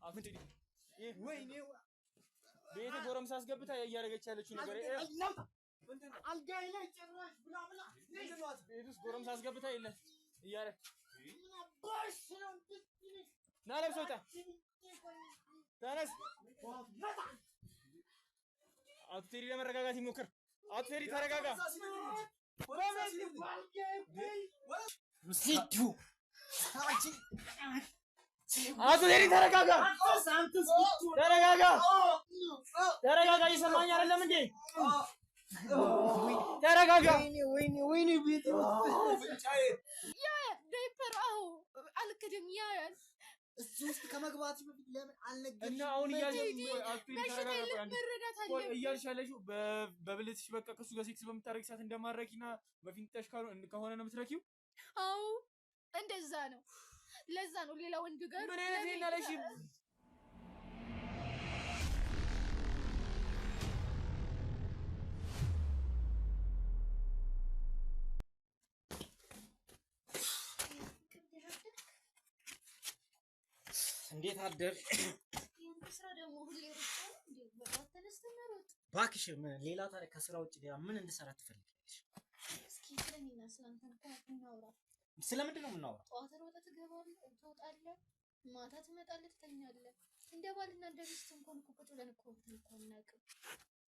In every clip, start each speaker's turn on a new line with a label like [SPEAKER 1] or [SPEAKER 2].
[SPEAKER 1] አፍጥሪ ወይኔ ቤት ጎረምሳ አስገብታ ያያረገች ያለችው ነገር አልጋይ ላይ ጭራሽ ብላ ምንድነው ቤት ውስጥ ጎረምሳ አስገብታ ይለ ያያረ ባሽ ነው ናለብሶታ ተነስ አፍጥሪ ለመረጋጋት ይሞክር አፍጥሪ ተረጋጋ ሲቱ አፍጥሪ ተረጋጋ ተረጋጋ ይሰማኝ አይደለም እንዴ ተረጋጋ ወይኔ ቤት
[SPEAKER 2] ያ ዳይፐራው አልከደም ያ
[SPEAKER 1] እሱስ ከመግባት ለምን አልነገርሽም እና አሁን አፍጥሪ ተረጋጋ ቆይ እያልሻለሽ በብልትሽ በቃ ከሱ ጋር ሴክስ በምታረግ ሰዓት እንደማረኪና በፊንጣሽ ከሆነ ነው የምትረኪው
[SPEAKER 2] አው እንደዛ ነው ለዛ ነው ሌላ ወንድ ጋር
[SPEAKER 1] ምን አይነት ይናለሽ እንዴት አደር
[SPEAKER 2] ስራ ደግሞ ሁሌ ሩጥ እንዴ በጣም ተነስተናሮጥ
[SPEAKER 1] ባክሽ ሌላ ታሪክ ከስራ ውጪ ሌላ ምን እንድሰራ ትፈልጊያለሽ
[SPEAKER 2] እስኪ ስለኔና ስለአንተ እናውራ
[SPEAKER 1] ስለምንድን ነው የምናወራው
[SPEAKER 2] ጠዋት ሮጠህ ትገባለህ ትወጣለህ ማታ ትመጣለህ ትተኛለህ እንደ ባልና እንደ ሚስት እንኳን እኮ ቁጭ ብለን እኮ እናውቅም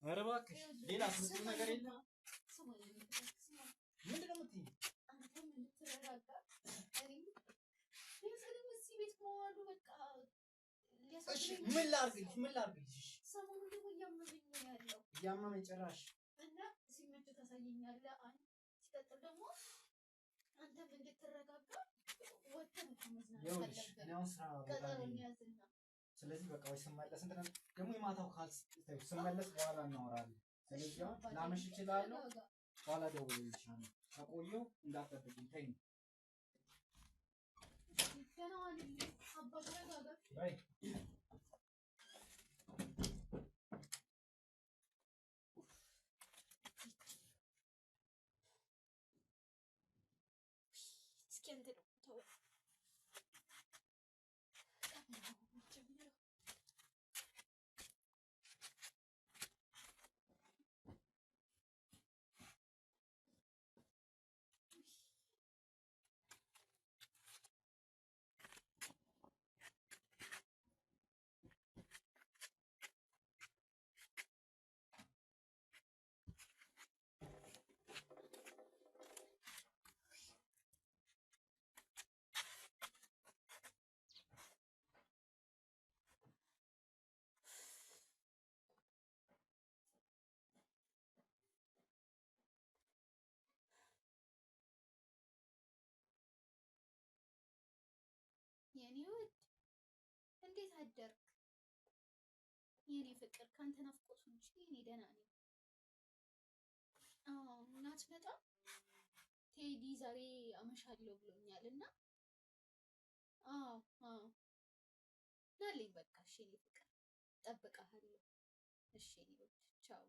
[SPEAKER 1] ኧረ እባክሽ ሌላ ብዙ ነገር የለም ምንድን ነው የምትይኝ
[SPEAKER 2] አንተ ምን ትረጋጋ እዚህ ቤት መዋሉ በቃ
[SPEAKER 1] እሺ ምን ላድርግልሽ
[SPEAKER 2] ሰሞኑን ደግሞ እያመመኝ ነው ያለው
[SPEAKER 1] እያመመኝ ጭራሽ
[SPEAKER 2] እና ሲመች ታሳየኛለህ አንድ ሲቀጥል ደግሞ አንተም እንድትረጋጋ ወጥተህ መዝናናት አለብህ
[SPEAKER 1] ስለዚህ በቃ ወይ ስመለስ እንትን ደግሞ የማታው ካልስ ስመለስ በኋላ እናወራለን ስለዚህ ላመሽ እችላለሁ በኋላ ደውልልሻለሁ ከቆየሁ እንዳትጠብቂኝ ተይኝ
[SPEAKER 2] ገናዋን አባባ ጋር
[SPEAKER 1] ባይ
[SPEAKER 2] እስኪ ተው የኔ ውድ እንዴት አደርክ የኔ ፍቅር ካንተ ናፍቆት እንጂ እኔ ደህና ነኝ እናት በጣም ቴዲ ዛሬ አመሻለሁ ብሎኛልና ናለኝ በቃ እሺ የኔ ፍቅር እጠብቅሃለሁ እሺ የኔ ውድ ቻው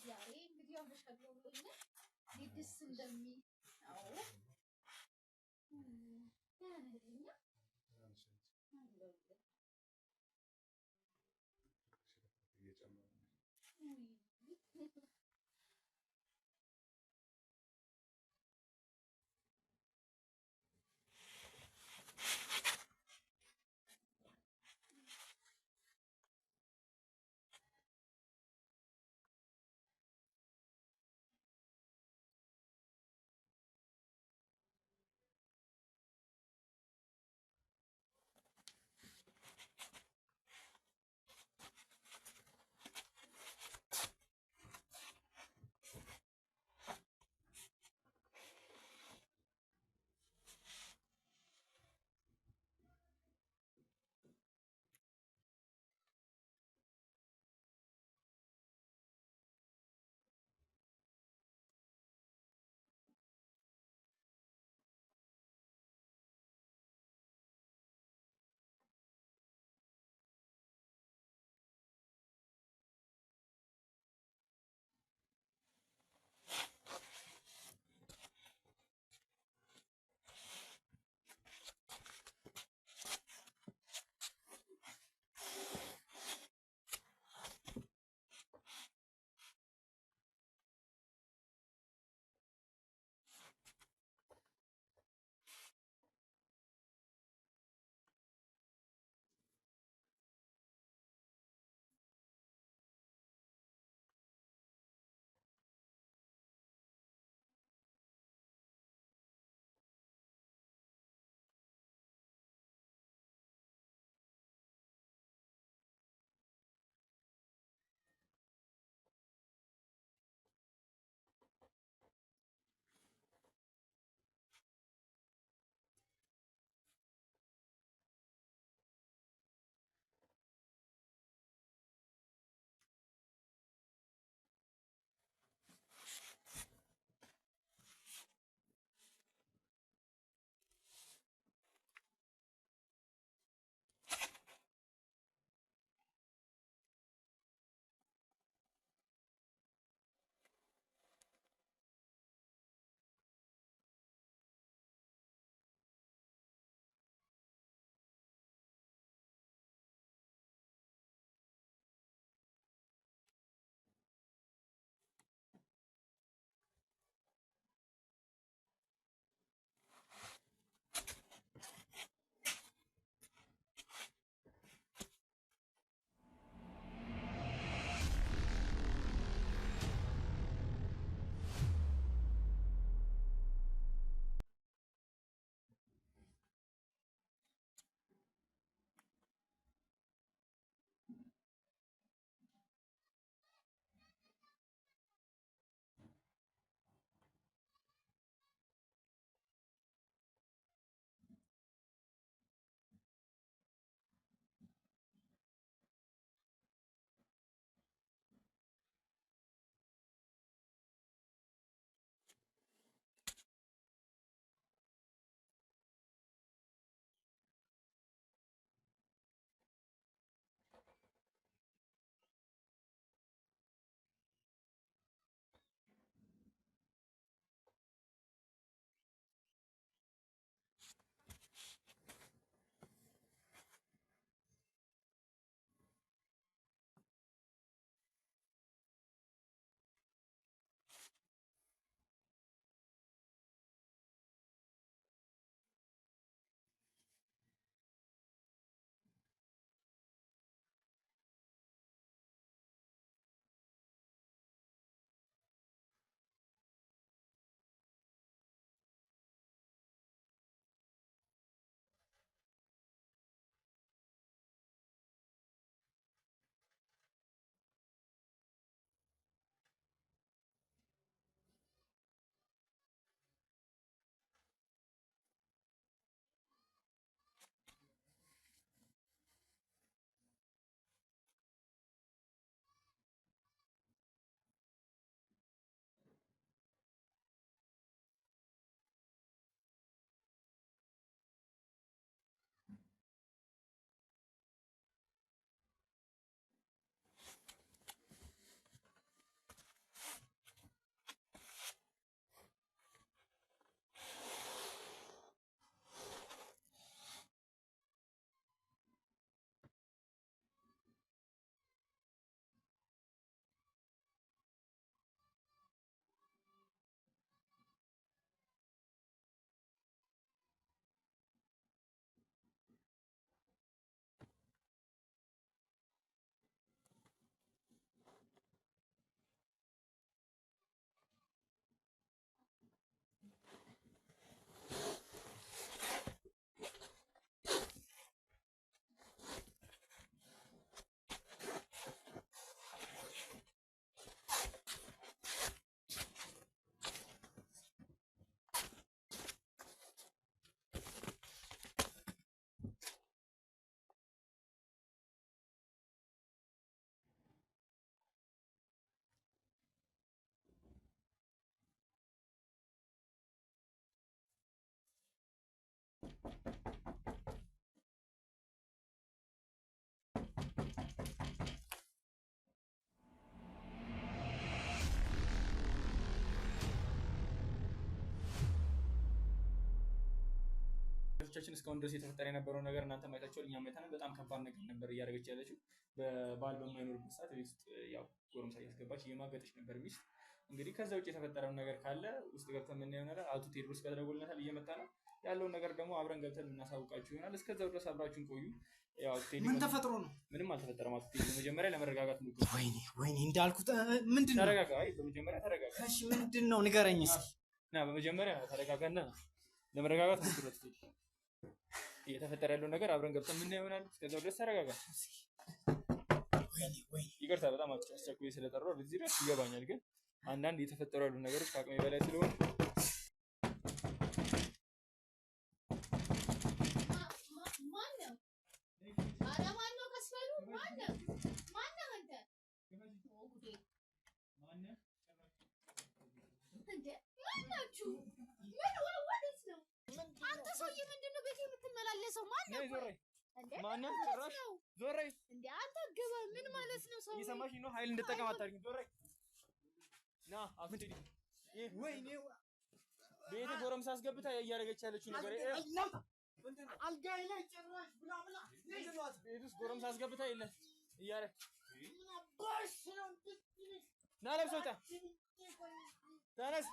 [SPEAKER 2] ዛሬ እንግዲህ አመሻለሁ ብሎኛል ሊድስ እንደሚ አዎ ያነኛ
[SPEAKER 1] ተመልካቾቻችን እስካሁን ድረስ የተፈጠረ የነበረው ነገር እናንተ ማየታችኋል፣ እኛም አይተናል። በጣም ከባድ ነገር ነበር እያደረገች ያለችው። በባል በማይኖርበት ሰዓት ቤት ውስጥ ያው ጎረምሳ እያስገባች እየማገጠች ነበር ሚስት። እንግዲህ ከዛ ውጭ የተፈጠረውን ነገር ካለ ውስጥ ገብተን የምናየው ነገር አቶ ቴዎድሮስ ተደውሎለታል፣ እየመጣ ነው። ያለውን ነገር ደግሞ አብረን ገብተን የምናሳውቃችሁ ይሆናል። እስከዛው ድረስ አብራችሁን ቆዩ። ያው
[SPEAKER 3] ምን ተፈጥሮ ነው?
[SPEAKER 1] ምንም አልተፈጠረም። አቶ ቴዎድሮስ መጀመሪያ ለመረጋጋት ሞክሩ።
[SPEAKER 3] ወይኔ እንዳልኩት ምንድን ነው?
[SPEAKER 1] ተረጋጋ። አይ በመጀመሪያ ተረጋጋ።
[SPEAKER 3] እሺ ምንድን ነው ንገረኝ እስኪ።
[SPEAKER 1] ና በመጀመሪያ ተረጋጋና ለመረጋጋት ሞክሩ። እየተፈጠረ ያለው ነገር አብረን ገብተን የምናየው ይሆናል። እስከዛው ድረስ ተረጋጋ።
[SPEAKER 3] ወይኔ
[SPEAKER 1] ይቅርታ በጣም አስቸኩዬ ስለጠራሁ በዚህ ድረስ ይገባኛል፣ ግን አንዳንድ እየተፈጠሩ ያሉ ነገሮች ከአቅሜ በላይ ስለሆነ
[SPEAKER 2] አንተ ሰውዬ ምንድን ነው ቤት የምትመላለሰው?
[SPEAKER 1] ማነው ጭራሽ ዞር በይ
[SPEAKER 2] እንዴ! አንተ ግባ። ምን ማለት ነው? ሰው
[SPEAKER 1] እየሰማሽኝ ነው? ኃይል እንድጠቀም አታድርጊኝ። ዞር በይ ና አፍንጭ።
[SPEAKER 3] ወይኔ
[SPEAKER 1] ቤቴ ጎረምሳ አስገብታ እያደረገች ያለችው ነገር
[SPEAKER 3] አልጋዬ ላይ ጭራሽ ብላ
[SPEAKER 1] ቤት ውስጥ ጎረምሳ አስገብታ የለ እያለ ና ለብሰው ውጣ። ተነስ።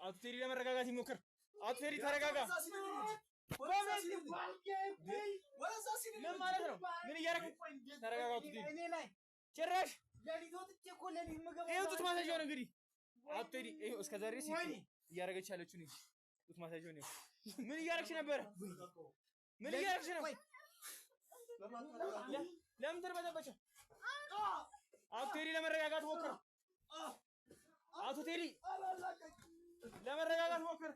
[SPEAKER 1] አቶ ቴዲ ለመረጋጋት ይሞክር። አቶ ቴዲ ተረጋጋ። ምን ማለት ነው? ምን እያደረግህ? ተረጋጋ አቶ ቴዲ። ጭራሽ ይኸው ጡት ማሳጅ ነው እንግዲህ አቶ ቴዲ። ይኸው እስከ ዛሬ እያደረገች ያለችው ነው ጡት ማሳጅ ነው። ምን እያደረግሽ ነበረ? ምን እያደረግሽ ነው? ለምን ተርበተበቸ? አቶ ቴዲ ለመረጋጋት ሞክር። አቶ ቴዲ ለመረጋጋት ሞክር።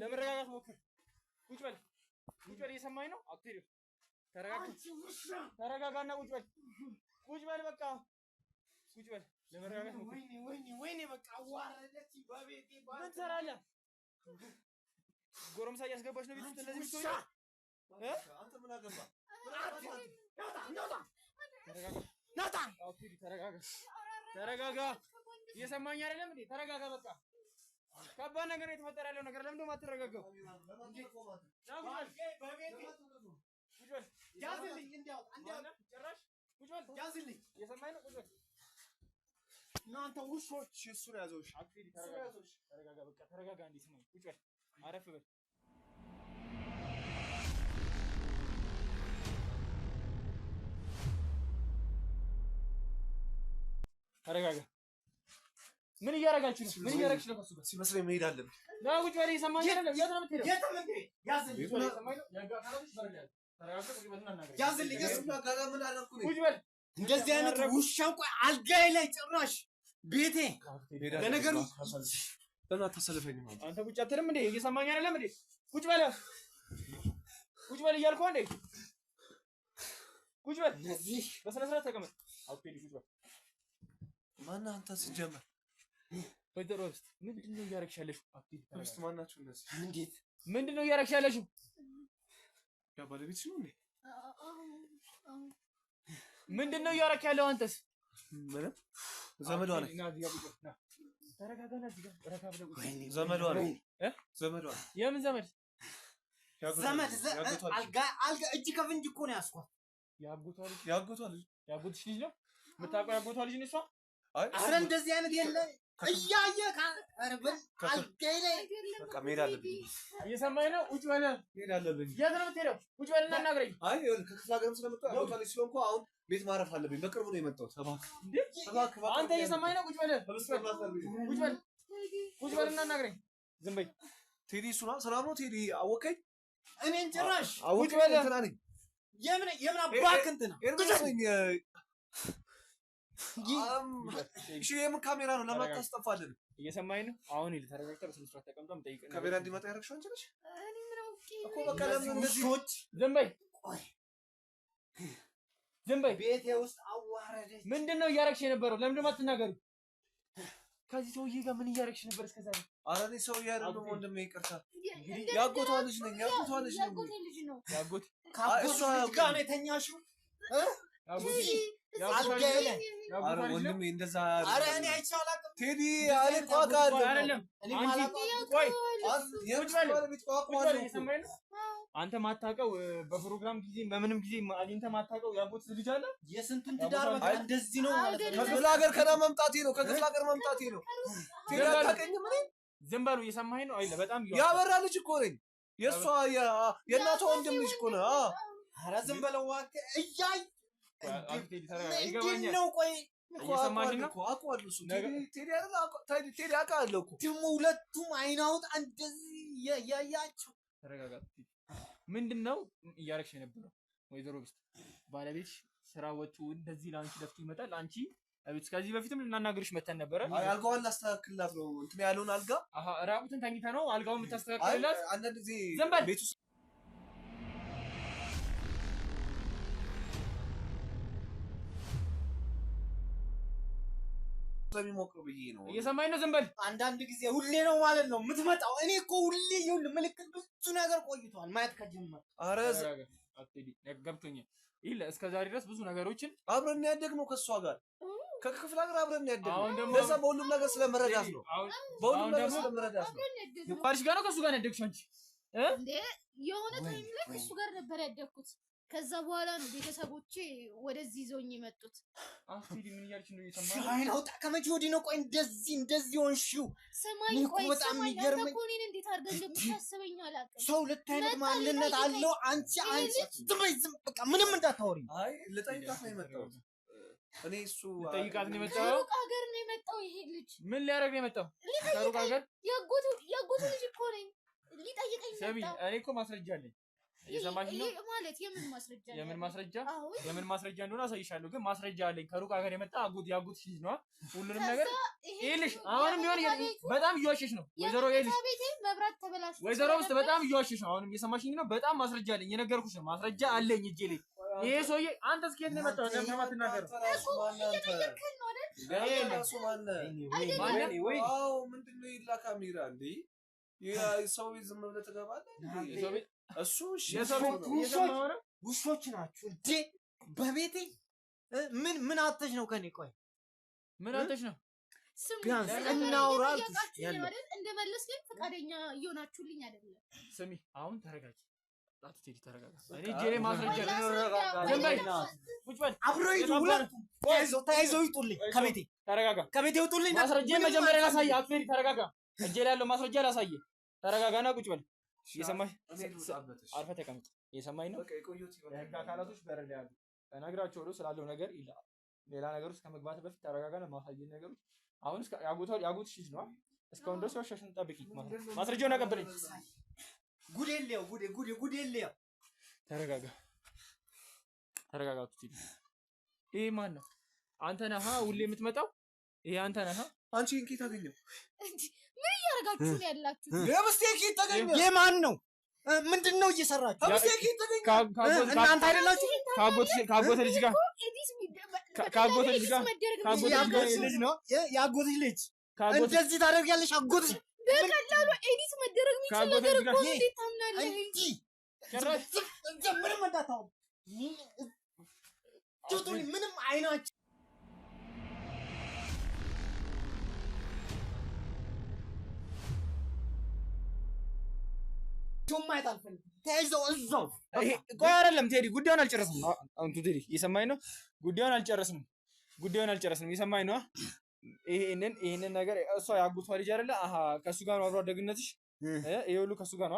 [SPEAKER 1] ለመረጋጋት ሞክር። ቁጭ በል ቁጭ በል። እየሰማኝ ነው? አቶ ቴዲ ተረጋጋ። ተረጋጋና ቁጭ በል። ቁጭ በል በቃ ቁጭ በል። ለመረጋጋት ሞክር።
[SPEAKER 3] ወይኔ በቃ አዋረደች በቤቴ።
[SPEAKER 1] ምን ትሰራለህ? ጎረምሳ እያስገባች ነው ቤት ውስጥ እንደዚህ ምትሆን?
[SPEAKER 3] አንተ ምን አገባህ?
[SPEAKER 1] ናታ አቶ ቴዲ ተረጋጋ። ተረጋጋ። እየሰማኝ አይደለም እንዴ? ተረጋጋ በቃ። ከባድ ነገር የተፈጠረ ያለው ነገር ለምን ደሞ አትረጋጋው?
[SPEAKER 3] ያዝልኝ እንዲያው
[SPEAKER 1] ጭራሽ ቁጭ በል።
[SPEAKER 3] ያዝልኝ።
[SPEAKER 1] እየሰማኝ ነው? ቁጭ በል።
[SPEAKER 3] እናንተ ውሾች እሱን ያዘውሽ።
[SPEAKER 1] አቶ ቴዲ ተረጋጋ በቃ ተረጋጋ። እንዴ ስማኝ። ቁጭ በል። አረፍ በል። ተረጋጋ። ምን እያደረጋችሁ ነው? ምን እያደረግሽ ነው? ከሱ ጋር
[SPEAKER 3] ሲመስለኝ መሄድ አለብኝ።
[SPEAKER 1] ና ቁጭ በል። እየሰማኝ አይደለም? የት ነው የምትሄደው?
[SPEAKER 3] የት ነው የምትሄድ? ያዝልኝ። ያዝልኝ። እሱን አጋጋ ምን አደረኩ ነው?
[SPEAKER 1] ቁጭ በል።
[SPEAKER 3] እንደዚህ አይነት ውሻ ቆይ አልጋዬ ላይ ጭራሽ ቤቴ። ለነገሩ ለምን አታሰልፈኝም?
[SPEAKER 1] አንተ ቁጭ አትልም እንዴ? እየሰማኝ አይደለም እንዴ? ቁጭ በል። ቁጭ በል እያልኩህ እንዴ? ቁጭ በል።
[SPEAKER 3] እዚህ
[SPEAKER 1] በስነ ስርዓት ተቀመጥ። አውቄ ቁጭ በል።
[SPEAKER 3] ማነህ አንተ ሲጀመር?
[SPEAKER 1] ወይዘሮ ውስጥ ምንድነው እያደረግሽ ያለሽው?
[SPEAKER 3] ውስጥ ማናችሁ እነዚህ? እንዴት
[SPEAKER 1] ምንድነው እያደረግሽ ያለሽው?
[SPEAKER 3] ያ ባለቤትሽ ነው እንዴ?
[SPEAKER 1] ምንድነው እያደረግሽ ያለው አንተስ?
[SPEAKER 3] ምንም ዘመዷ ነኝ።
[SPEAKER 1] ተረጋጋና እዚህ ጋር ረጋ ብለህ ቁጭ።
[SPEAKER 3] ዘመዷ ነኝ። ዘመዷ
[SPEAKER 1] የምን ዘመድ?
[SPEAKER 3] ዘመድ አልጋ እጅ ከፍንጅ እኮ ነው ያስኳት።
[SPEAKER 1] ያጎቷ ልጅ ያጎትሽ ልጅ ነው የምታውቀው? ያጎቷ ልጅ ነው እሷ?
[SPEAKER 3] አረ እንደዚህ አይነት የለም። እያየህ አልጋዬ ላይ በቃ መሄድ አለብኝ።
[SPEAKER 1] እየሰማኝ ነው? ቁጭ በል።
[SPEAKER 3] መሄድ አለብኝ።
[SPEAKER 1] የት ነው የምትሄደው? ቁጭ በልና እናግረኝ።
[SPEAKER 3] አይ ከክፍለ ሀገርም ስለመጣሁ ያው ታዲያ ሲሆን እኮ አሁን ቤት ማረፍ አለብኝ። በቅርቡ ነው የመጣሁት። እባክህ
[SPEAKER 1] አንተ እየሰማኝ ነው? ቁጭ በል። ቁጭ በል። ቁጭ በልና እናግረኝ። ዝም በይ።
[SPEAKER 3] ቴዲ እሱ ነው ሰላም ነው? ቴዲ አወቀኝ። እኔን ጭራሽ
[SPEAKER 1] ቁጭ በል።
[SPEAKER 3] እንትና ነኝ። የምን አባክ እንትና እሺ የምን ካሜራ ነው? ለምን ታስጠፋለን?
[SPEAKER 1] እየሰማኝ ነው? አሁን ይል ተረጋግተህ በስነ ስርዓት ተቀምጠህ የምጠይቅህ
[SPEAKER 3] ካሜራ እንዲመጣ ያደረግሽው አንቺ ነሽ እኮ። በቃ
[SPEAKER 1] ለምን
[SPEAKER 3] እንደዚህ
[SPEAKER 1] ዝም በይ። ዝም በይ።
[SPEAKER 3] ቤቴ ውስጥ አዋረደች።
[SPEAKER 1] ምንድነው እያደረግሽ የነበረው? ለምንድን ነው የማትናገሪው? ከዚህ ሰውዬ ጋር ምን እያደረግሽ ነበር እስከ ዛሬ?
[SPEAKER 3] ኧረ እኔ ሰውዬ አይደለም ወንድሜ፣ ይቅርታ። ያጎቷ ልጅ ነኝ። ያጎቷ ልጅ ነኝ።
[SPEAKER 1] ያጎት
[SPEAKER 3] እሷ ጋር ነው የተኛሽው? ኧረ ወንድሜ እንደዛ
[SPEAKER 4] ኧረ እኔ አይቼው አላውቅም
[SPEAKER 3] ቴዲ አለ ቋቃል
[SPEAKER 1] አይደለም
[SPEAKER 4] እኔ ማላውቀው
[SPEAKER 1] ቆይ
[SPEAKER 3] የምትባል
[SPEAKER 1] አንተ ማታውቀው በፕሮግራም ጊዜ በምንም ጊዜ አግኝተህ ማታውቀው ያጎት ልጅ አለ
[SPEAKER 4] የስንቱን ትዳር በቃ እንደዚህ ነው ማለት ነው
[SPEAKER 3] ከክፍለ ሀገር ከና መምጣቴ ነው ከክፍለ ሀገር መምጣቴ ነው ቴዲ አታውቀኝም እኔ
[SPEAKER 1] ዝም በሉ እየሰማኸኝ ነው አይደል በጣም
[SPEAKER 3] ያበራ ልጅ እኮ ነኝ የእሷ የእናቷ ወንድም ልጅ እኮ ነው
[SPEAKER 4] ኧረ ዝም በለው እባክህ እያይ
[SPEAKER 1] ይገባኛል
[SPEAKER 4] ነው ቆይ
[SPEAKER 1] እየሰማኸኝ ነው
[SPEAKER 3] አውቀዋለሁ እሱ ቴዲ አውቃለሁ እኮ
[SPEAKER 4] ደግሞ ሁለቱም አይን አውጣ እንደዚህ ያያቸው
[SPEAKER 1] ተረጋጋ ምንድነው እያረግሽ የነበረው ወይዘሮ ብስት ባለቤትሽ ስራ ወጡ እንደዚህ ላንቺ ደፍቶ ይመጣል አንቺ አቤት ከዚህ በፊትም ልናናገርሽ መተን ነበረ
[SPEAKER 3] አልጋውን ላስተካክልላት ነው እንትን ያለውን አልጋ
[SPEAKER 1] ራቁትን ተኝታ ነው አልጋውን የምታስተካክልላት
[SPEAKER 3] አንዳንድ ጊዜ ቤት ውስጥ ስለሚሞቀው ብዬ ነው
[SPEAKER 1] እየሰማኝ ነው ዝም በል
[SPEAKER 4] አንዳንድ ጊዜ ሁሌ ነው ማለት ነው የምትመጣው እኔ እኮ ሁሌ ይኸውልህ ምልክት ብዙ ነገር ቆይቷል ማየት ከጀመረ
[SPEAKER 3] ኧረ
[SPEAKER 1] አትዲ ገብቶኛል ይል እስከዛሬ ድረስ ብዙ ነገሮችን
[SPEAKER 3] አብረን ያደግነው ከሷ ጋር ከክፍለ ሀገር አብረን ያደግነው ለዛ በሁሉም ነገር ስለመረዳት ነው በሁሉም ነገር ስለመረዳት ነው
[SPEAKER 1] ይባልሽ ጋር ነው ከሱ ጋር ያደግሽ አንቺ
[SPEAKER 2] እንዴ የሆነ ታይም ላይ ከሱ ጋር ነበር ያደግኩት ከዛ በኋላ ነው ቤተሰቦቼ ወደዚህ ይዘውኝ የመጡት
[SPEAKER 1] አትዲ ምን እያልሽ ነው እየሰማኝ
[SPEAKER 4] አይ ነው ከመቼ ወዲህ ነው ቆይ እንደዚህ ሆንሽው
[SPEAKER 2] ሰማይ ቆይ ሰማይ አንተኮኔን እንዴት አድርገህ እንደምታስበኝ አላውቅም
[SPEAKER 4] ሰው ለታይነት ማንነት አለው አንቺ ዝም በቃ ምንም እንዳታወሪ
[SPEAKER 3] አይ ልጠይቃት ነው የመጣሁት እኔ እሱ
[SPEAKER 1] ልጠይቃት ነው የመጣው
[SPEAKER 2] ከሩቅ ሀገር ነው የመጣው ይሄ ልጅ
[SPEAKER 1] ምን ሊያደርግ ነው የመጣው ከሩቅ ሀገር
[SPEAKER 2] ያጎቱ ልጅ እኮ ነኝ ሊጠይቀኝ መጣ
[SPEAKER 1] ሰሚ እኔ እኮ ማስረጃ አለኝ እየሰማሽ ነው
[SPEAKER 2] ማለት የምን
[SPEAKER 1] ማስረጃ እንደሆነ አሳይሻለሁ ግን ማስረጃ አለኝ ከሩቅ ሀገር የመጣ ያጎትሽ ልጅ ነው ሁሉንም ነገር ይልሽ አሁንም ቢሆን በጣም እየዋሸሽ ነው ወይዘሮ ይልሽ
[SPEAKER 2] መብራት ተበላሽ
[SPEAKER 1] ወይዘሮ ውስጥ በጣም እየዋሸሽ ነው አሁንም እየሰማሽኝ ነው በጣም ማስረጃ አለኝ የነገርኩሽ ነው ማስረጃ አለኝ እጄ ላይ ይሄ ሰውዬ አንተ እስኪ የት ነው የመጣው ለምን አትናገር
[SPEAKER 3] አዎ ምንድነው ይላ ካሜራ እንዴ ሰው ዝም ብለህ ትገባለህ እሱ
[SPEAKER 4] ውሾች ናችሁ እንዴ በቤቴ ምን አተሽ ነው ከኔ ቆይ
[SPEAKER 1] ምን አተሽ ነው
[SPEAKER 4] ቢያንስ እናውራ
[SPEAKER 2] እንደመለስ ግን ፈቃደኛ እየሆናችሁልኝ አይደለም
[SPEAKER 1] ስሚ አሁን ተረጋጊ አትቴዲ ተረጋጋ እኔ ጄሬ ማስረጃ ጀምበይ ቁጭ በል
[SPEAKER 4] አብረው ይጡ ሁለቱም ተያይዘው ይጡልኝ ከቤቴ ይውጡልኝ
[SPEAKER 1] ማስረጃ መጀመሪያ ላሳይ አትቴዲ ተረጋጋ እጄ ላይ ያለው ማስረጃ ላሳይ ተረጋጋና ቁጭ በል እየሰማኝ አርፈህ ተቀመጥ እየሰማኝ ነው የህግ አካላቶች በር ላይ ያሉ እነግራቸዋለሁ ስላለው ነገር ይላል ሌላ ነገር ውስጥ ከመግባት በፊት ተረጋጋና ማሳየን ነገሮች አሁን ያጎትሽ ልጅ ነው እስካሁን ድረስ ዋሻሽን ጠብቂ ማስረጃውን አቀብለኝ
[SPEAKER 4] ጉዴልየው
[SPEAKER 1] ተረጋጋ ትችል ይሄ ማን ነው አንተ ነህ ሁሌ የምትመጣው ይሄ አንተ ነህ
[SPEAKER 3] አንቺ እንኪት አገኘው
[SPEAKER 2] ምን ያረጋችሁ ነው ያላችሁ
[SPEAKER 3] ለምስቴክ ተገኘ
[SPEAKER 4] የማን ነው ምንድነው እየሰራችሁ
[SPEAKER 3] ለምስቴክ ተገኘ
[SPEAKER 4] እናንተ አይደላችሁ
[SPEAKER 1] ካጎት ልጅ ጋር
[SPEAKER 4] ልጅ ነው ያጎትሽ ልጅ እንደዚህ ታደርጊያለሽ አጎትሽ
[SPEAKER 2] በቀላሉ ኤዲት መደረግ የሚችል ነገር እኮ እንዴት ታምናለህ
[SPEAKER 4] እንጂ ምንም እንዳታው ምንም አይናችሁ ቶማይት አልፈልግም ተይዘው እዛው
[SPEAKER 1] ቆይ አይደለም ቴዲ ጉዳዩን አልጨረስንም አሁን ቴዲ እየሰማኝ ነው ጉዳዩን አልጨረስንም እየሰማኝ ነው ይሄንን ነገር እሷ ያጎቷ ልጅ አይደለ ከሱ ጋር ነው አብሮ ደግነትሽ ይሄ ሁሉ ከሱ ጋር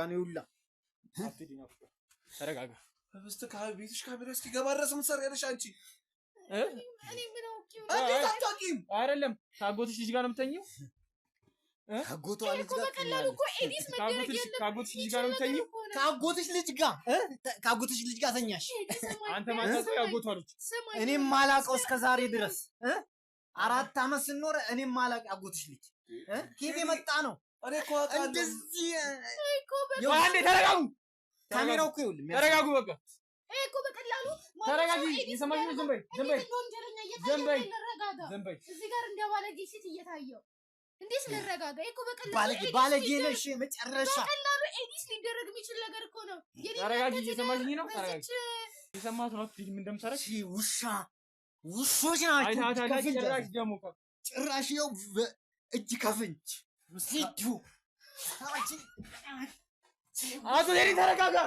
[SPEAKER 1] ነው
[SPEAKER 4] ይውላ
[SPEAKER 1] ቴዲ ነው ተረጋጋ
[SPEAKER 3] ቤትሽ ካሜራ እስኪገባ ድረስ የምትሰሪያለሽ አንቺ
[SPEAKER 2] እኔ ምን አውቄው
[SPEAKER 3] እንዴት አታውቂም
[SPEAKER 1] አይደለም ካጎትሽ ልጅ ጋር ነው የምትተኚው
[SPEAKER 4] ካጎቷ ልጅ
[SPEAKER 2] ጋር በቀላሉ እኮ ኤዲት መደረግ የለም
[SPEAKER 1] ካጎትሽ ልጅ ጋር ነው የምትተኚው
[SPEAKER 4] ካጎትሽ ልጅ ጋር ተኛሽ
[SPEAKER 1] አንተ ማታውቀው ያጎቷ ልጅ
[SPEAKER 4] እኔም ማላውቀው እስከዛሬ ድረስ 4 አመት ስንኖር እኔም ማላውቀው ያጎትሽ ልጅ ከየት የመጣ ነው
[SPEAKER 3] እኔ እኮ አውቃለሁ
[SPEAKER 4] እንደዚህ
[SPEAKER 1] አንዴ ተረጋጉ
[SPEAKER 4] ካሜራው እኮ ይኸውልህ
[SPEAKER 1] ተረጋጉ በቃ
[SPEAKER 2] እኮ በቀላሉ
[SPEAKER 1] ተረጋጊ የሰማኝ ነው ዝም በይ
[SPEAKER 2] እዚህ ጋር እንደባለጌ ሴት እየታየው እንዴት ልረጋጋ እኮ በቀላሉ
[SPEAKER 4] ባለጌ ነሽ መጨረሻ
[SPEAKER 2] በቀላሉ ኤዲት ሊደረግ የሚችል ነገር እኮ ነው
[SPEAKER 1] ተረጋጊ እየሰማኝ ነው ተረጋጊ የሰማሁት ነው ፊልም እንደምሰራሽ
[SPEAKER 4] ውሾች ናቸው ጭራሽ ይኸው እጅ ከፍንጅ ሲዱ
[SPEAKER 1] አቶ ዴሪ ተረጋጋ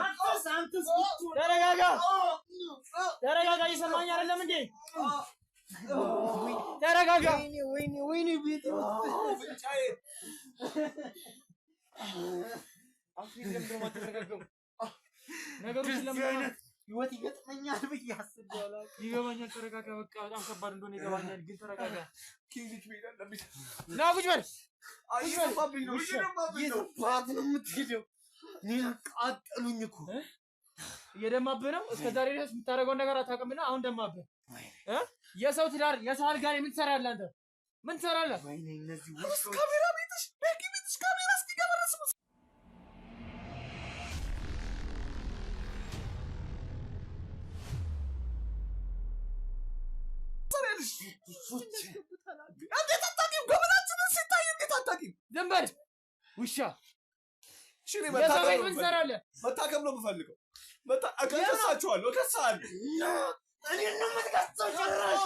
[SPEAKER 1] እየሰማኸኝ አይደለም እንዴ ተረጋጋ
[SPEAKER 4] ወይኔ ቤት
[SPEAKER 1] ነገሮች ለምን
[SPEAKER 4] ህይወት ይገጥመኛል ብዬ አስቤያለሁ።
[SPEAKER 1] ይገባኛል። ተረጋጋ። በቃ በጣም ከባድ እንደሆነ ይገባኛል፣ ግን ተረጋጋ። ኪንግች ቤት ለምን ና ቁጭ በል።
[SPEAKER 3] አይሰማብኝ ነው
[SPEAKER 4] የት ነው የምትሄደው? እኔ አቃጠሉኝ እኮ
[SPEAKER 1] እየደማብህ ነው። እስከ ዛሬ ድረስ የምታደርገውን ነገር አታውቅምና አሁን ደማብህ። የሰው ትዳር የሰው አልጋ ላይ ምን ትሰራለህ አንተ? ምን ትሰራለህ?
[SPEAKER 4] ወይኔ እነዚህ ውሾች
[SPEAKER 3] ካሜራ ቤትሽ በቂ ቤትሽ ካሜራ እስኪገባ ድረስ እንዴት አታውቂም? ገበናችንን ሲታይ እንዴት አታውቂም?
[SPEAKER 1] ዝም በል ውሻ።
[SPEAKER 3] ሽኔ
[SPEAKER 1] የሰው ቤት ምን ትሰራለህ?
[SPEAKER 3] መታከም ነው የምፈልገው። እከሳችኋለሁ፣ እከሳለሁ።
[SPEAKER 4] እኔን ነው የምትከሰው? ጭራሽ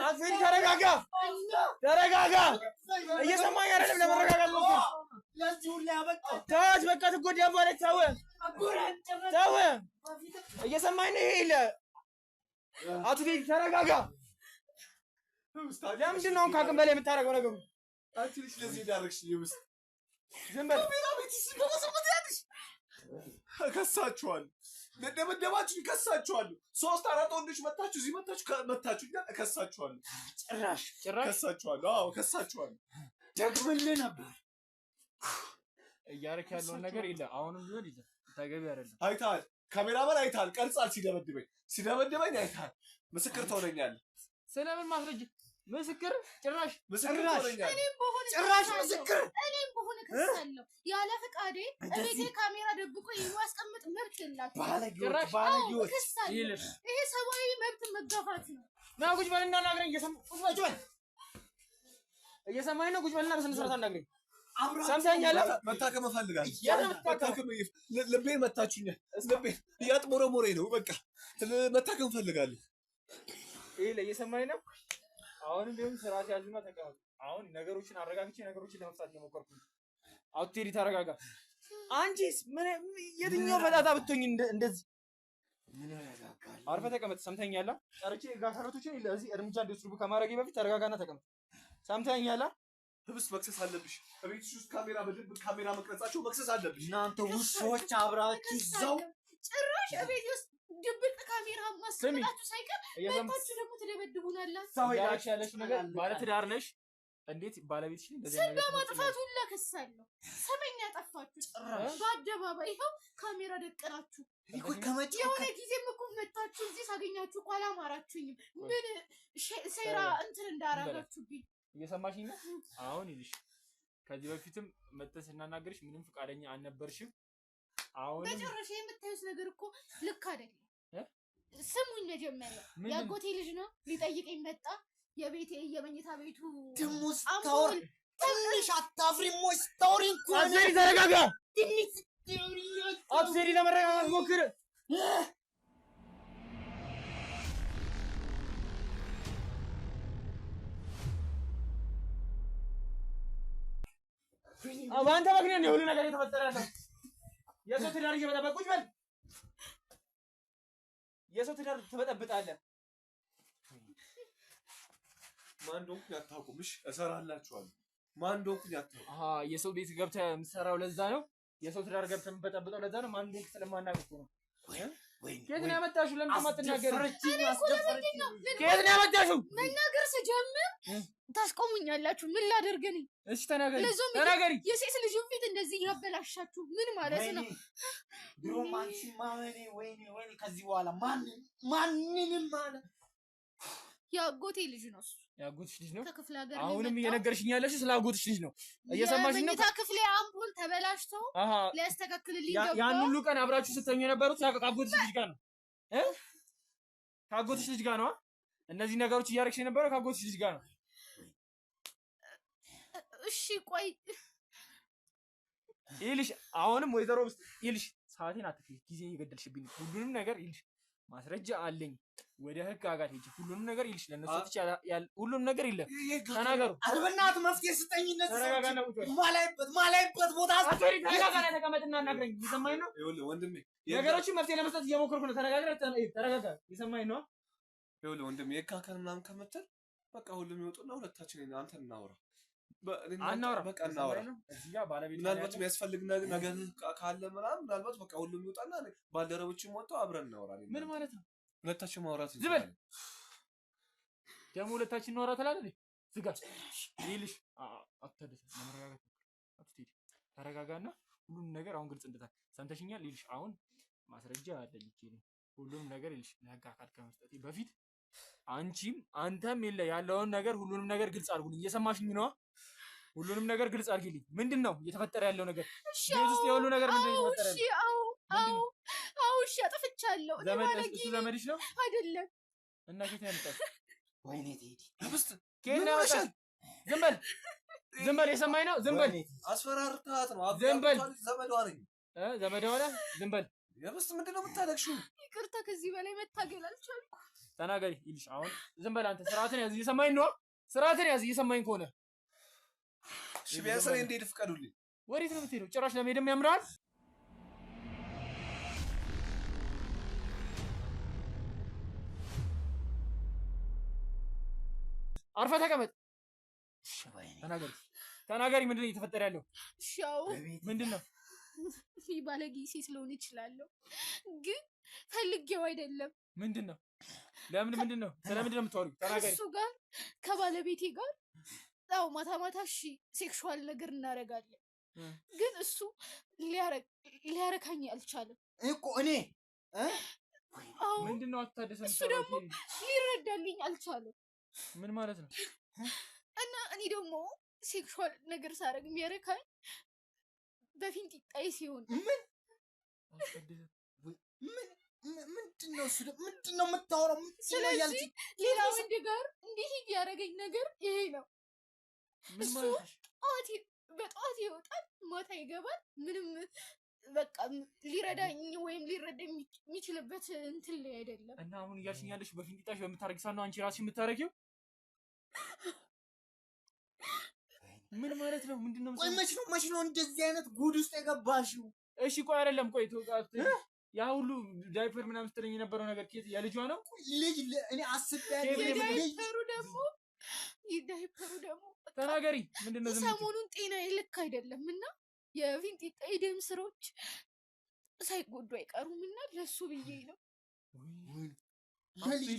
[SPEAKER 1] አትፈሪ። ተረጋጋ፣ ተረጋጋ። እየሰማኸኝ አይደለም? ለመረጋጋት ነው።
[SPEAKER 4] ለዚህ ሁሉ ያበቃው
[SPEAKER 1] ተዋት፣ በቃ ትጎዳባለች። ተው፣ ተው። እየሰማኸኝ ነው? ይሄ አቶ ዴሪ ተረጋጋ። ለምንድን ነው ከአቅም በላይ የምታደርገው ነገሩ?
[SPEAKER 3] አንቺ ልጅ ለዚህ ዳርክሽኝ ውስጥ
[SPEAKER 1] ዝም በል።
[SPEAKER 3] እከሳችኋለሁ። ለደበደባችሁ እከሳችኋለሁ። 3-4 ወንዶች መታችሁ እዚህ መታችሁ እከሳችኋለሁ።
[SPEAKER 1] ጭራሽ
[SPEAKER 3] እከሳችኋለሁ። አዎ እከሳችኋለሁ።
[SPEAKER 4] ደግምልህ ነበር
[SPEAKER 1] እያደረክ ያለውን ነገር የለ አሁንም ቢሆን ይዘህ ተገቢ አይደለም።
[SPEAKER 3] አይተሃል፣ ካሜራማን አይተሃል። ቀርጻል። ሲደበድበኝ አይተሃል። ምስክር ትሆነኛለህ።
[SPEAKER 1] ስለምን ማስረጃ? ምስክር ጭራሽ
[SPEAKER 3] ምስክር ትሆነኛለህ።
[SPEAKER 2] እኔም በሆነ ከሳለሁ ያለ ፈቃዴ እቤቴ ካሜራ ደብቆ የሚያስቀምጥ መብት የላችሁም።
[SPEAKER 4] ባለጌዎች
[SPEAKER 2] ይሄ ሰብአዊ መብት መጋፋት ነው።
[SPEAKER 1] ና ቁጭ በልና አናግረኝ። እየሰማኸኝ ነው? ቁጭ በልና በስነ ስርዓት አናግረኝ። ሰምተኸኛል?
[SPEAKER 3] መታከም እፈልጋለሁ። ልቤን መታችሁኛል። ልቤን እያጥሞረሞረኝ ነው። በቃ መታከም እፈልጋለሁ።
[SPEAKER 1] ይሄ እየሰማኸኝ ነው? አሁንም ቢሆን ስርዓት ያዙና ተቀመጡ። አሁን ነገሮችን አረጋግቼ ነገሮችን ለመፍታት እየሞከርኩ ነው። አቶ ዴሪ ተረጋጋ። አንቺስ የትኛው ፈጣጣ ብትሆኝ እንደዚህ አርፈህ ተቀመጥ። ሰምተኸኛል? ጠርቼ ጋካሮቶችን እዚህ እርምጃ እንዲወስዱ ከማድረጌ በፊት ተረጋጋና ተቀመጥ። ሰምተኸኛል?
[SPEAKER 3] ህብስ መክሰስ አለብሽ። በቤትሽ ውስጥ ካሜራ በደንብ ካሜራ መቅረጻቸው መክሰስ አለብሽ።
[SPEAKER 4] እናንተ ውሾች አብራችሁ እዛው
[SPEAKER 2] ጭራሽ እቤት ውስጥ ድብቅ ካሜራ ማስቀመጣችሁ ሳይቀር መታችሁ ደግሞ ትደበድቡናላችሁ።
[SPEAKER 1] ሰው ያለሽ ነገር ባለትዳር ነሽ። እንዴት ባለቤትሽ እንደዚህ ነገር
[SPEAKER 2] ስለማጥፋቱ ለከሳለሁ። ሰበኛ ያጠፋችሁ ጭራሽ በአደባባይ ይኸው ካሜራ ደቀናችሁ። የሆነ ጊዜም እኮ መታችሁ እዚህ ሳገኛችሁ እኮ አላማራችሁኝም። ምን ሴራ እንትን እንዳረጋችሁብኝ
[SPEAKER 1] እየሰማሽኝ ነው? አሁን ይልሽ ከዚህ በፊትም መጥተን ስናናገርሽ ምንም ፈቃደኛ አልነበርሽም። አሁን
[SPEAKER 2] መጨረሻ የምታዩት ነገር እኮ ልክ አይደለም። ስሙኝ፣ መጀመሪያ ያጎቴ ልጅ ነው ሊጠይቀኝ መጣ። የቤቴ የመኝታ ቤቱ
[SPEAKER 4] ደሞ ስታወሪ ትንሽ አታፍሪም ወይ? ስታወሪ እኮ
[SPEAKER 1] አትዘሪ። ተረጋጋ።
[SPEAKER 4] ትንሽ ስታወሪ
[SPEAKER 1] አትዘሪ። ለመረጋጋት ሞክር። በአንተ ምክንያት ነው ሁሉ ነገር የተፈጠረ ያለው። የሰው ትዳር እየበጠበጥ ቁጭ በል። የሰው ትዳር ትበጠብጣለህ።
[SPEAKER 3] ማን እንደሆንኩኝ አታውቁም። እሺ እሰራላችኋለሁ። ማን እንደሆንኩኝ አታውቁም።
[SPEAKER 1] የሰው ቤት ገብተህ የምትሰራው ለዛ ነው። የሰው ትዳር ገብተህ የምትበጠብጠው ለዛ ነው። ማን እንደሆንክ ስለማናውቅ እኮ ነው። ከየት ነው ያመጣሽው? ለምን አትናገሪም? ከየት ነው ያመጣሽው?
[SPEAKER 2] መናገር ስጀምር ታስቆሙኛላችሁ። ምን ላደርግ ነኝ?
[SPEAKER 1] እሺ ተናገሪ።
[SPEAKER 2] የሴት ልጅን ፊት እንደዚህ ያበላሻችሁ ምን ማለት ነው?
[SPEAKER 4] ድሮም አንቺማ ወይኔ ከዚህ በኋላ ማንንም ማለት
[SPEAKER 2] የአጎቴ ልጅ ነው እሱ።
[SPEAKER 1] የአጎትሽ ልጅ ነው?
[SPEAKER 2] ከክፍለ ሀገር
[SPEAKER 1] አሁንም እየነገርሽኝ ያለሽው ስለ አጎትሽ ልጅ ነው። እየሰማሽኝ ነው?
[SPEAKER 2] የመኝታ ክፍሌ አምፖል ተበላሽቶ ሊያስተካክልልኝ ገባ።
[SPEAKER 1] ያን ሁሉ ቀን አብራችሁ ስትተኙ የነበሩት ከአጎትሽ ልጅ ጋር ነው? ከአጎትሽ ልጅ ጋር ነው? እነዚህ ነገሮች እያደረግሽ የነበረው ከአጎትሽ ልጅ ጋር ነው?
[SPEAKER 2] እሺ ቆይ
[SPEAKER 1] ይልሽ አሁንም ወይዘሮ ይልሽ ሰዓቴን አትፍይ፣ ጊዜ እየገደልሽብኝ። ሁሉንም ነገር ይልሽ ማስረጃ አለኝ። ወደ ህግ አጋር ሄጄ ሁሉንም ነገር ይልሽ ለነሱ ትቻላል። ሁሉንም ነገር ይለ ተናገሩ።
[SPEAKER 4] አርበናት መፍትሄ ስጠኝነት
[SPEAKER 1] ተረጋጋና
[SPEAKER 4] ማላይበት ቦታ
[SPEAKER 1] ተረጋጋና ተቀመጥና እናግረኝ። ይሰማኝ ነው
[SPEAKER 3] ወንድሜ፣
[SPEAKER 1] ነገሮችን መፍትሄ ለመስጠት እየሞከርኩ ነው። ተረጋጋ። ይሰማኝ ነው
[SPEAKER 3] ወንድሜ። የካከን ምናምን ከምትል በቃ ሁሉም ይወጡና ሁለታችን አንተን እናውራ። በቃ እናውራ።
[SPEAKER 1] እዚህ ጋር ባለቤት
[SPEAKER 3] ምናልባት የሚያስፈልግ ነገር ካለ ምናልባት በቃ ሁሉም ይወጣና ባልደረቦችም ወጣው አብረን እናወራለን።
[SPEAKER 1] ምን ማለት ነው?
[SPEAKER 3] ሁለታችን ማውራት
[SPEAKER 1] ዝም ደግሞ ሁለታችን እናወራ ትላለህ። ዝጋ ይልሽ አትተደስ ለመረጋጋት አትተይ። ተረጋጋና ሁሉም ነገር አሁን ግልጽ እንደታ ሰምተሽኛል ይልሽ። አሁን ማስረጃ አለኝ እቺ ሁሉም ነገር ይልሽ ለህግ አካል ከመስጠቴ በፊት አንቺም አንተም ያለውን ነገር ሁሉንም ነገር ግልጽ አድርጉልኝ። እየሰማሽኝ ነው? ሁሉንም ነገር ግልጽ አድርጊልኝ። ምንድነው እየተፈጠረ ያለው ነገር? ቤት ውስጥ የሁሉ ነገር ምንድነው እየተፈጠረ ያለው?
[SPEAKER 2] እሺ አጥፍቻለሁ።
[SPEAKER 1] እሱ ዘመድሽ ነው
[SPEAKER 2] አይደለም?
[SPEAKER 1] እና ከየት ያመጣሽ?
[SPEAKER 4] ወይኔ ቴዲ
[SPEAKER 3] አብስት
[SPEAKER 1] ከየት ነው ያመጣሽ? ዝም በል የሰማኝ ነው። ዝም በል
[SPEAKER 3] አስፈራርታት ነው።
[SPEAKER 1] ዝም በል
[SPEAKER 3] ዘመዷ ነኝ
[SPEAKER 1] ዘመዷ ነህ። ዝም በል
[SPEAKER 3] አብስት ምንድነው የምታለቅሽው?
[SPEAKER 2] ይቅርታ፣ ከዚህ በላይ መታገል አልቻልኩም።
[SPEAKER 1] ተናገሪ ይልሽ። አሁን ዝም በል አንተ። ስርዓትን ያዝ። እየሰማኝ ነው? ስርዓትን ያዝ። እየሰማኝ ከሆነ
[SPEAKER 3] እሺ ቢያንስ እኔ እንዴት ፍቀዱልኝ።
[SPEAKER 1] ወዴት ነው የምትሄደው? ጭራሽ ለመሄድም ያምራል። አርፈህ ተቀመጥ። ተናገሪ። ምንድን ነው እየተፈጠረ ያለው?
[SPEAKER 2] ሻው
[SPEAKER 1] ምንድን ነው?
[SPEAKER 2] ባለጌ ስለሆነ እችላለሁ፣ ግን ፈልጌው አይደለም።
[SPEAKER 1] ምንድን ነው? ምንድን ነው? ስለምንድን ነው የምታወሪው? ተናገሪ።
[SPEAKER 2] እሱ ጋር ከባለቤቴ ጋር አው ማታ እሺ ሴክሹዋል ነገር እናደርጋለን፣ ግን እሱ ሊያረካኝ አልቻለም
[SPEAKER 4] እኮ እኔ
[SPEAKER 1] ምንድነው አታደሰ?
[SPEAKER 2] እሱ ደግሞ ሊረዳልኝ አልቻለም።
[SPEAKER 1] ምን ማለት ነው?
[SPEAKER 2] እና እኔ ደግሞ ሴክሹዋል ነገር ሳደርግ የሚያረካኝ በፊንጢጣዬ ሲሆን
[SPEAKER 4] ምንድነው እሱ? ምንድነው የምታወራው?
[SPEAKER 2] ስለዚህ ሌላ ወንድ ጋር እንዲህ ያደረገኝ ነገር ይሄ ነው። እሱ በጠዋት ይወጣል፣ ማታ ይገባል። ምንም በቃ ሊረዳኝ ወይም ሊረዳ የሚችልበት እንትን ላይ አይደለም።
[SPEAKER 1] እና አሁን እያልሽኝ ያለሽ በፊንጢጣሽ በምታረጊ ሳይሆን አንቺ ራስሽ የምታረጊው ምን ማለት ነው? ምንድነው?
[SPEAKER 4] ቆይ መች ነው እንደዚህ አይነት ጉድ ውስጥ የገባሽው?
[SPEAKER 1] እሺ ቆይ አይደለም፣ ቆይ ተውቃት። ያ ሁሉ ዳይፐር ምናምን ስትለኝ የነበረው ነገር ከየት የልጇ ነው?
[SPEAKER 4] ልጅ እኔ አስቤያለሁ።
[SPEAKER 2] ዳይፐሩ ደግሞ
[SPEAKER 1] ተናገሪ። ምንድነው?
[SPEAKER 2] ሰሞኑን ጤናዬ ልክ አይደለም እና የፊንጢጣዬ ደም ስሮች ሳይጎዱ አይቀሩም እና ለሱ ብዬ ነው።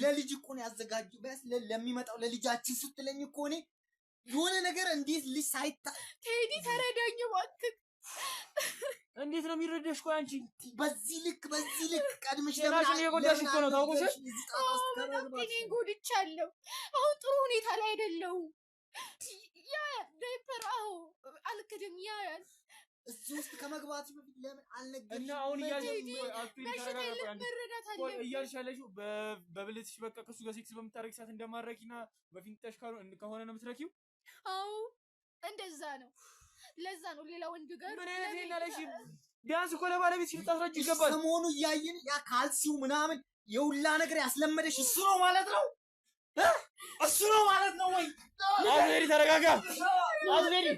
[SPEAKER 4] ለልጅ እኮ ነው ያዘጋጀው። ቢያንስ ለሚመጣው ለልጃችን ስትለኝ እኮ እኔ የሆነ ነገር እንዴት ልጅ
[SPEAKER 2] ቴዲ ተረዳኝ እባክህ።
[SPEAKER 1] እንዴት ነው የሚረዳሽ? ቆይ አንቺ በዚህ ልክ
[SPEAKER 4] ቀድመሽ
[SPEAKER 1] ለምን የጎዳሽ እኮ ነው ታውቁሽ?
[SPEAKER 2] እኔ ጎድቻለሁ። አሁን ጥሩ ሁኔታ ላይ አይደለሁም። ያ ዳይፐር አልክድም። ያ
[SPEAKER 4] እዚህ ውስጥ ከመግባት በፊት ለምን አልነገርሽም?
[SPEAKER 1] እና አሁን እያልሽ ያለሽው በብልትሽ በቃ ከሱ ጋር ሴክስ በምታረጊ ሰዓት እንደማረኪና በፊንጢጣሽ ከሆነ ነው የምትረኪው?
[SPEAKER 2] አዎ እንደዛ ነው። ለዛ ነው ሌላ ወንድ ጋር
[SPEAKER 1] ምን አይነት ይናለሽ? ቢያንስ እኮ ለባለቤት ልታስረጅ ይገባል።
[SPEAKER 4] ሰሞኑ እያየን ያ ካልሲው ምናምን የሁላ ነገር ያስለመደሽ እሱ ነው ማለት ነው? እሱ ነው ማለት ነው ወይ?
[SPEAKER 1] አትቤሪ ተረጋጋ። አትቤሪ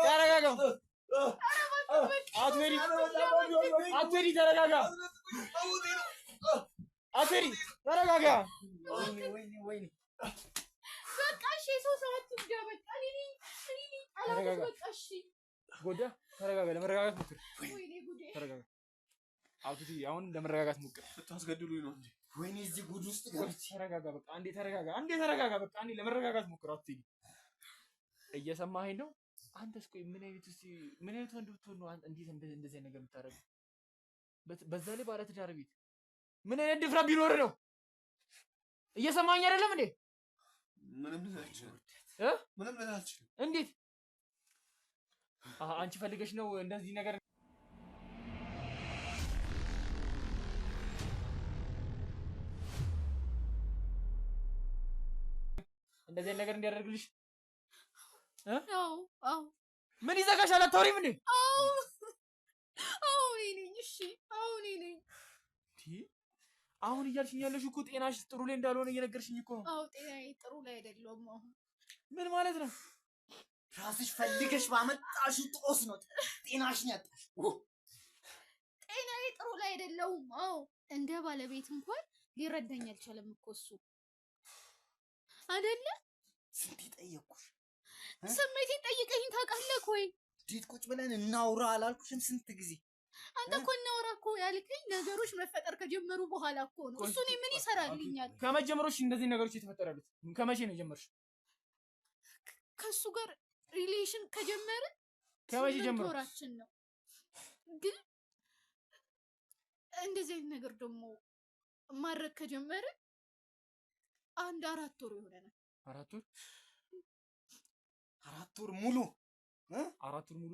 [SPEAKER 1] ተረጋጋ። አትቤሪ ተረጋጋ። አትቤሪ ተረጋጋ። ወይኔ
[SPEAKER 2] በቃ እሺ፣ ሰው ሰዓት በቃ ተረጋጋ። በቃ እሺ
[SPEAKER 1] ጎዳ ተረጋጋ። ለመረጋጋት ሞክር።
[SPEAKER 2] ወይኔ ጉዴ
[SPEAKER 1] ተረጋጋ። አውጥቲ አሁን ለመረጋጋት ሞክር።
[SPEAKER 3] ልታስገድሉኝ ነው እንዴ?
[SPEAKER 4] ወይኔ እዚህ ጉድ ውስጥ ገብቼ
[SPEAKER 1] ተረጋጋ። በቃ አንዴ ተረጋጋ። በቃ አንዴ ለመረጋጋት ሞክር። አውጥቲ እየሰማኸኝ ነው? አንተስ ቆይ ምን አይነት ወንድ ብትሆን ነው እንዴት እንደዚህ ነገር የምታደርገው? በዛ ላይ ባለ ትዳር ቤት ምን አይነት ድፍረት ቢኖር ነው? እየሰማኸኝ አይደለም እንዴ?
[SPEAKER 3] ምንም ልል አልችልም።
[SPEAKER 1] እንዴት አንቺ ፈልገሽ ነው እንደዚህ ነገር? እንደዚህ ነገር እንዲያደርግልሽ
[SPEAKER 2] አዎ
[SPEAKER 1] ምን ይዘጋሻል? አታወሪም እንዴ?
[SPEAKER 2] አዎ ይሄን አሁን ነኝ
[SPEAKER 1] አሁን እያልሽኝ ያለሽ እኮ ጤናሽ ጥሩ ላይ እንዳልሆነ እየነገርሽኝ እኮ ነው።
[SPEAKER 2] አዎ ጤናዬ ጥሩ ላይ አይደለም አሁን።
[SPEAKER 1] ምን ማለት ነው?
[SPEAKER 4] ራስሽ ፈልገሽ ባመጣሽው ጦስ ነው ጤናሽን ያጣሽ።
[SPEAKER 2] ጤናዬ ጥሩ ላይ አይደለም። አዎ እንደ ባለቤት እንኳን ሊረዳኝ አልቻለም እኮ እሱ አይደለ?
[SPEAKER 4] ስንት ጠየቅኩሽ?
[SPEAKER 2] ስሜቴን ጠይቀኝ ታውቃለህ ወይ?
[SPEAKER 4] ዲት ቁጭ ብለን እናውራ አላልኩሽም ስንት ጊዜ?
[SPEAKER 2] አንተ እኮ እናውራ እኮ ያልከኝ ነገሮች መፈጠር ከጀመሩ በኋላ እኮ ነው። እሱ እኔ ምን ይሰራልኛል?
[SPEAKER 1] ከመጀመሮች እንደዚህ ነገሮች የተፈጠሩት ከመቼ ነው የጀመርሽ?
[SPEAKER 2] ከሱ ጋር ሪሌሽን ከጀመረ
[SPEAKER 1] ከመቼ ጀምሮ?
[SPEAKER 2] ወራችን ነው። ግን እንደዚህ አይነት ነገር ደግሞ ማድረግ ከጀመረ አንድ 4 ወር ይሆናል።
[SPEAKER 1] 4 ወር?
[SPEAKER 4] 4 ወር ሙሉ
[SPEAKER 1] 4 ወር ሙሉ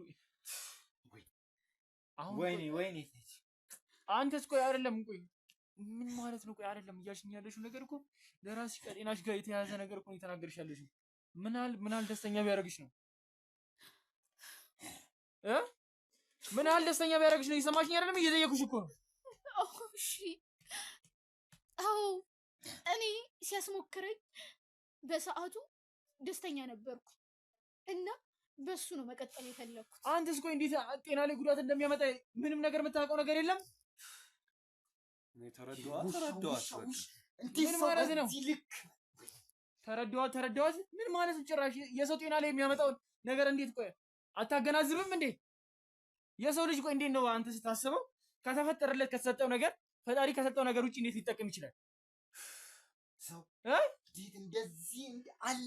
[SPEAKER 3] ወይኔ
[SPEAKER 1] አንተስ ቆይ አይደለም ቆይ ምን ማለት ነው? ቆይ አይደለም እያልሽኝ ያለሽው ነገር እኮ ለራስሽ ከጤናሽ ጋር የተያያዘ ነገር እኮ ነው የተናገርሽ ያለሽው። ምን ያህል ደስተኛ ቢያደርግሽ ነው ምን ያህል ደስተኛ ቢያደርግሽ ነው? እየሰማሽኝ አይደለም? እየጠየኩሽ እኮ ነው።
[SPEAKER 2] እሺ አዎ እኔ ሲያስሞክረኝ በሰዓቱ ደስተኛ ነበርኩ እና በሱ ነው መቀጠል የፈለኩት።
[SPEAKER 1] አንተስ ቆይ እንዴት ጤና ላይ ጉዳት እንደሚያመጣ ምንም ነገር የምታውቀው ነገር የለም?
[SPEAKER 3] እኔ ተረዳኋት
[SPEAKER 1] ምን ማለት ነው? ተረዳኋት ምን ማለት ነው? ጭራሽ የሰው ጤና ላይ የሚያመጣው ነገር እንዴት ቆይ አታገናዝብም እንዴ? የሰው ልጅ ቆይ እንዴት ነው አንተ ስታስበው ከተፈጠረለት ከተሰጠው ነገር ፈጣሪ ከሰጠው ነገር ውጪ እንዴት ሊጠቀም ይችላል?
[SPEAKER 4] ሰው እንደዚህ አለ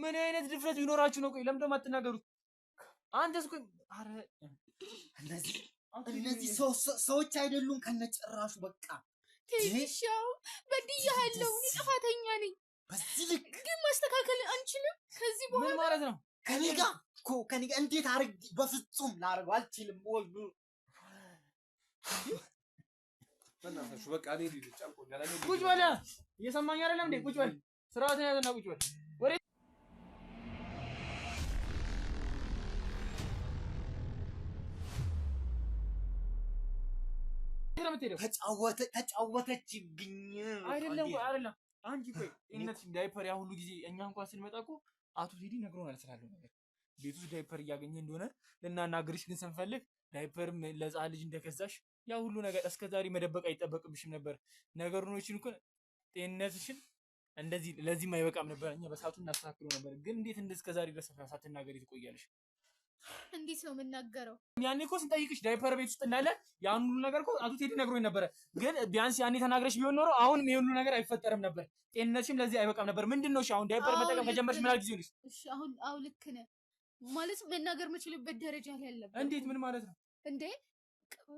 [SPEAKER 1] ምን አይነት ድፍረት ቢኖራችሁ ነው? ቆይ ለምን ደግሞ አትናገሩት? አንተስ ቆይ አረ
[SPEAKER 4] እነዚህ ሰዎች አይደሉም ከነጭራሹ። በቃ
[SPEAKER 2] ትንሽው በድያለሁ፣ እኔ ጥፋተኛ ነኝ።
[SPEAKER 4] በዚህ ልክ
[SPEAKER 2] ግን ማስተካከል አንችልም ከዚህ በኋላ?
[SPEAKER 1] ምን ማለት ነው?
[SPEAKER 4] ከኔ ጋር እንዴት አርግ? በፍጹም ላደርገው አልችልም። ወልዱ
[SPEAKER 3] በእናትሽ በቃ እኔ ልጅ ጫንቆኛል።
[SPEAKER 1] ቁጭ በል እየሰማኝ አይደለም እንዴ? ቁጭ በል ስርዓትን ያዘና ቁጭ በል።
[SPEAKER 4] ተጫወተችብኝ
[SPEAKER 1] አይደለም አንቺ ቆይ እነዚህ ዳይፐር ያ ሁሉ ጊዜ እኛ እንኳን ስንመጣ እኮ አቶ ቴዲ ነግሮናል ስላለው ነገር ቤት ውስጥ ዳይፐር እያገኘ እንደሆነ ልናናግርሽ ግን ስንፈልግ ዳይፐርም ለሕፃን ልጅ እንደከዛሽ ያ ሁሉ ነገር እስከዛሬ መደበቅ አይጠበቅብሽም ነበር። ነገሩኖችን እኮ ጤንነትሽን እንደዚህ ለዚህም አይበቃም ነበር። እኛ በሰዓቱ እናስተካክለው ነበር። ግን እንዴት እስከዛሬ ድረስ ሳትናገሪ ትቆያለሽ?
[SPEAKER 2] እንዴት ነው የምናገረው?
[SPEAKER 1] ያኔ እኮ ስንጠይቅሽ ዳይፐር ቤት ውስጥ እንዳለ ያን ሁሉ ነገር እኮ አቶ ቴዲ ነግሮኝ ነበር። ግን ቢያንስ ያኔ ተናግረሽ ቢሆን ኖሮ አሁን ይሄ ሁሉ ነገር አይፈጠርም ነበር። ጤንነትሽም ለዚህ አይበቃም ነበር። ምንድነው እሺ አሁን ዳይፐር መጠቀም ከጀመርሽ ምን ያህል ጊዜ ሆነሽ?
[SPEAKER 2] እሺ አሁን ልክ ነህ ማለት መናገር የምችልበት ደረጃ ላይ ያለበት።
[SPEAKER 1] እንዴት ምን ማለት ነው
[SPEAKER 2] እንዴ?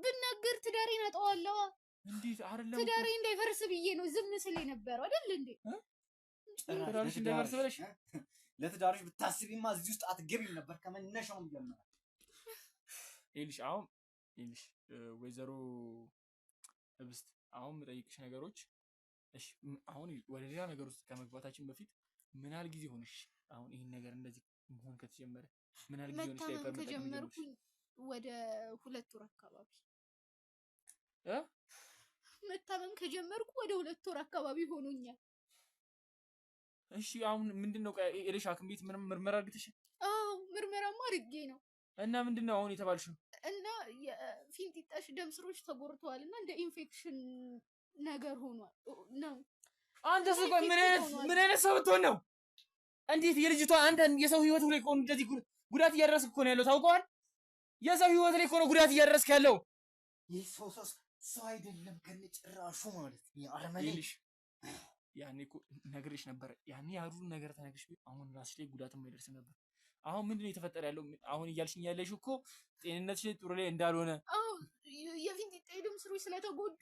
[SPEAKER 2] ብናገር ትዳሬን አጠዋለሁ።
[SPEAKER 1] እንዴት አይደለም
[SPEAKER 2] ትዳሬ እንዳይፈርስ ብዬ ነው ዝም ስል የነበረው አይደል እንዴ?
[SPEAKER 1] ትዳርሽ እንዳይፈርስ ብለሽ
[SPEAKER 4] ለትዳርሽ ብታስቢማ እዚህ ውስጥ አትገቢም ነበር ከመነሻውም ጀምሮ።
[SPEAKER 1] ይልሽ ወይዘሮ ህብስት አሁን የምጠይቅሽ ነገሮች እሺ አሁን ወደ ሌላ ነገር ውስጥ ከመግባታችን በፊት ምን ያህል ጊዜ ሆነሽ አሁን ይሄን ነገር እንደዚህ መሆን ከተጀመረ ምን ያህል ጊዜ ሆነሽ?
[SPEAKER 2] መታመም ከጀመርኩኝ ወደ 2 ወር አካባቢ መታመም ከጀመርኩ ወደ 2 ወር አካባቢ ሆኖኛል።
[SPEAKER 1] እሺ አሁን ምንድነው ኤሌሽ ሐኪም ቤት ምንም ምርመራ አድርገሽ?
[SPEAKER 2] አዎ ምርመራማ አድርጌ ነው።
[SPEAKER 1] እና ምንድነው አሁን የተባልሽው?
[SPEAKER 2] እና የፊንጢጣሽ ደም ስሮች ተጎርተዋልና እንደ ኢንፌክሽን ነገር ሆኗል ነው።
[SPEAKER 1] አንተስ ቆይ ምን አይነት ሰው ብትሆን ነው? እንዴት የልጅቷ አንተ የሰው ህይወት ላይ ቆን እንደዚህ ጉዳት እያደረስክ እኮ ነው ያለው ታውቀዋል? የሰው ህይወት ላይ እኮ ነው ጉዳት እያደረስክ ያለው።
[SPEAKER 4] ሰው አይደለም ከነጭራሹ ማለት ነው። አረመኔ
[SPEAKER 1] ያኔ እኮ ነግሬሽ ነበር። ያኔ ያሉ ነገር ተነግርሽ አሁን ራስሽ ላይ ጉዳት የማይደርስ ነበር። አሁን ምንድነው የተፈጠረ ያለው? አሁን እያልሽኝ ያለሽው እኮ ጤንነትሽ ጥሩ ላይ እንዳልሆነ።
[SPEAKER 2] አዎ የፊንጢጣ ደም ስሮች ስለተጎዱ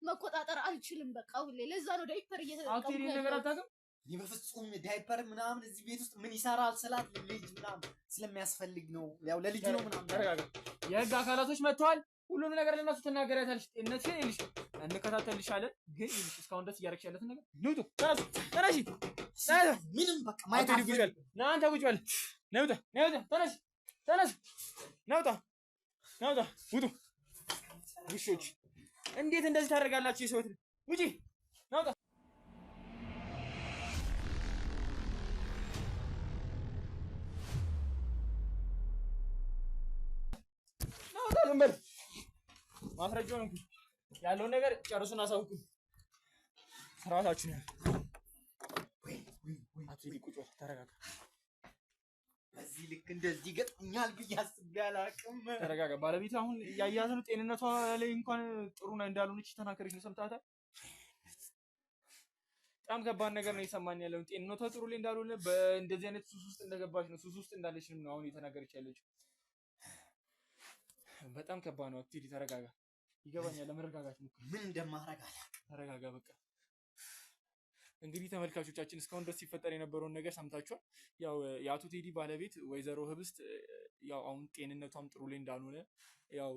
[SPEAKER 2] መቆጣጠር አልችልም። በቃ ሁሌ ለዛ ነው ዳይፐር እየተጠቀምኩ
[SPEAKER 1] ያለው። ነገር አታውቅም?
[SPEAKER 4] በፍጹም ዳይፐር ምናምን እዚህ ቤት ውስጥ ምን ይሰራል ስላት ልጅ ምናምን ስለሚያስፈልግ ነው። ያው ለልጅ ነው ምናምን።
[SPEAKER 1] ተረጋጋ። የህግ አካላቶች መጥተዋል። ሁሉም ነገር ለእነሱ ትናገሪያታለሽ። ጤንነትሽን ይልሽ እንከታተልሻለን። ግን ይልሽ እስካሁን ድረስ እያደረግሽ ያለትን ነገር ንውጡ። ተነሺ
[SPEAKER 4] ምንም በቃ ማየት አትፈልጊም።
[SPEAKER 1] ና አንተ ቁጭ በል። ነውጣ ተነሽ ናውጣ ውጡ። ውሾች እንዴት እንደዚህ ታደርጋላችሁ? የሰውት ውጪ ናውጣ ናውጣ ልምበር ማስረጃውን እንኩ ያለውን ነገር ጨርሱና አሳውቁ። ስራታችሁ ነው። አትይዲ ቁጭ ተረጋጋ።
[SPEAKER 4] በዚህ ልክ እንደዚህ ገጥሞኛል ብዬ አስቤ አላውቅም።
[SPEAKER 1] ተረጋጋ። ባለቤት አሁን ያያት ነው ጤንነቷ ላይ እንኳን ጥሩ ነው እንዳልሆነች ተናከረች ነው ሰምታታል። በጣም ከባድ ነገር ነው እየሰማን ያለው። ጤንነቷ ጥሩ ላይ እንዳልሆነ በእንደዚህ አይነት ሱስ ውስጥ እንደገባች ነው ሱስ ውስጥ እንዳለች ነው አሁን እየተናገረች ያለችው። በጣም ከባድ ነው። አትይዲ ተረጋጋ። ይገባኛል። ለመረጋጋት ነው
[SPEAKER 4] ምን እንደማረጋ
[SPEAKER 1] ተረጋጋ በቃ። እንግዲህ ተመልካቾቻችን እስካሁን ድረስ ሲፈጠር የነበረውን ነገር ሰምታችኋል። ያው የአቶ ቴዲ ባለቤት ወይዘሮ ህብስት ያው አሁን ጤንነቷም ጥሩ ላይ እንዳልሆነ ያው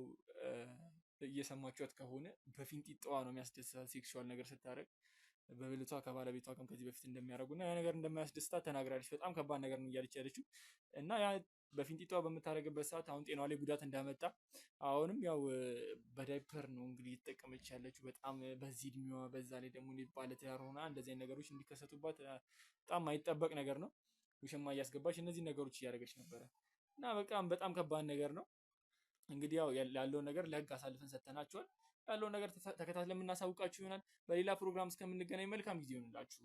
[SPEAKER 1] እየሰማችኋት ከሆነ በፊንጢጣዋ ነው የሚያስደስታት ሴክሹዋል ነገር ስታደርግ በብልቷ ከባለቤቷ ጋር ከዚህ በፊት እንደሚያደርጉና ያ ነገር እንደማያስደስታት ተናግራለች። በጣም ከባድ ነገር ነው እያለች ያለችው እና ያ በፊንጢጣዋ በምታደርግበት ሰዓት አሁን ጤናዋ ላይ ጉዳት እንዳመጣ አሁንም ያው በዳይፐር ነው እንግዲህ እየተጠቀመች ያለችው። በጣም በዚህ እድሜዋ በዛ ላይ ደግሞ ባለትዳር ሆና እንደዚህ አይነት ነገሮች እንዲከሰቱባት በጣም ማይጠበቅ ነገር ነው። ውሽማ እያስገባች እነዚህ ነገሮች እያደረገች ነበረ እና በጣም ከባድ ነገር ነው። እንግዲህ ያው ያለውን ነገር ለህግ አሳልፈን ሰጥተናቸዋል። ያለውን ነገር ተከታትለን የምናሳውቃችሁ ይሆናል። በሌላ ፕሮግራም እስከምንገናኝ መልካም ጊዜ ይሁንላችሁ።